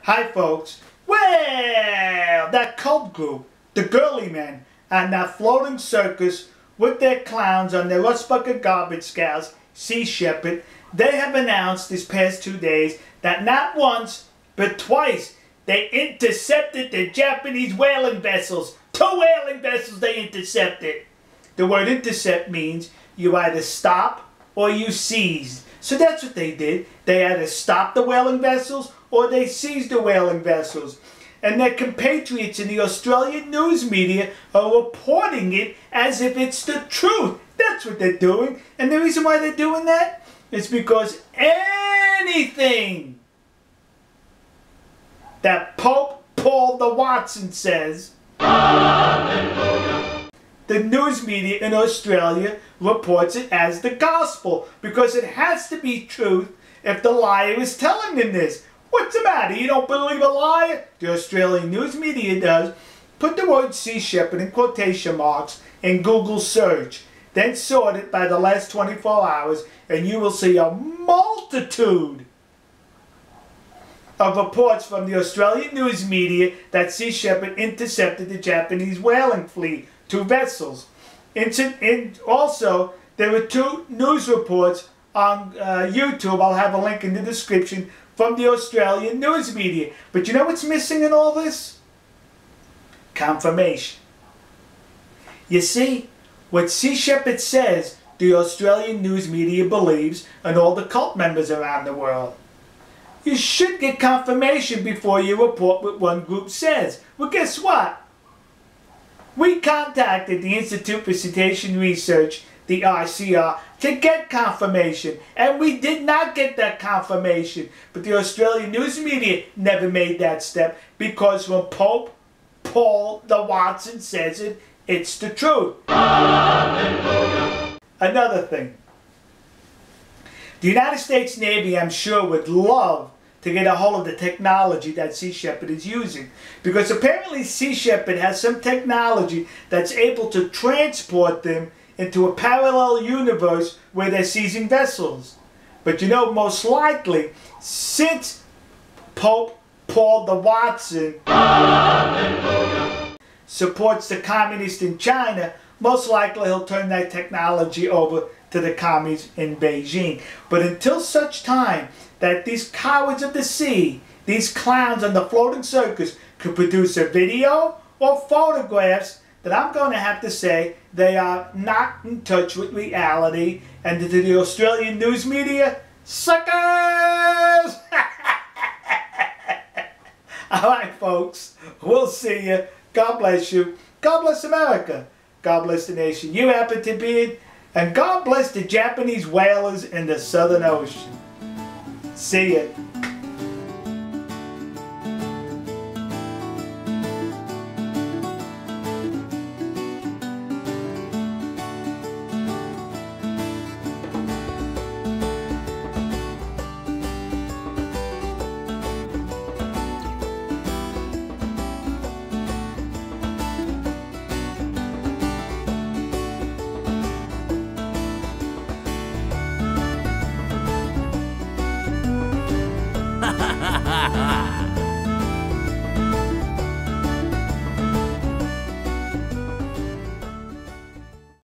Hi folks. Well, that cult group, the girly men, and that floating circus with their clowns on their rust bucket garbage scows, Sea Shepherd, they have announced these past 2 days that not once, but twice, they intercepted the Japanese whaling vessels. 2 whaling vessels they intercepted. The word intercept means you either stop or you seize. So that's what they did. They either stopped the whaling vessels or they seized the whaling vessels. And their compatriots in the Australian news media are reporting it as if it's the truth. That's what they're doing. And the reason why they're doing that is because anything that Pope Paul the Watson says, the news media in Australia reports it as the gospel, because it has to be truth if the liar is telling them this. What's the matter? You don't believe a liar? The Australian news media does. Put the word Sea Shepherd in quotation marks in Google search. Then sort it by the last 24 hours and you will see a multitude of reports from the Australian news media that Sea Shepherd intercepted the Japanese whaling fleet, 2 vessels. Also, there were 2 news reports on YouTube. I'll have a link in the description from the Australian news media. But you know what's missing in all this? Confirmation. You see, what Sea Shepherd says, the Australian news media believes, and all the cult members around the world. You should get confirmation before you report what one group says. Well, guess what? We contacted the Institute for Cetacean Research, the ICR, to get confirmation. And we did not get that confirmation. But the Australian news media never made that step, because when Pope Paul the Watson says it, it's the truth. Another thing. The United States Navy, I'm sure, would love to get a hold of the technology that Sea Shepherd is using. Because apparently Sea Shepherd has some technology that's able to transport them into a parallel universe where they're seizing vessels. But you know, most likely, since Pope Paul the Watson supports the communists in China, most likely he'll turn that technology over to the commies in Beijing. But until such time that these cowards of the sea, these clowns on the floating circus, could produce a video or photographs, that I'm going to have to say they are not in touch with reality. And to the Australian news media, suckers! Alright folks, we'll see you. God bless you. God bless America. God bless the nation you happen to be in. And God bless the Japanese whalers in the Southern Ocean. See ya.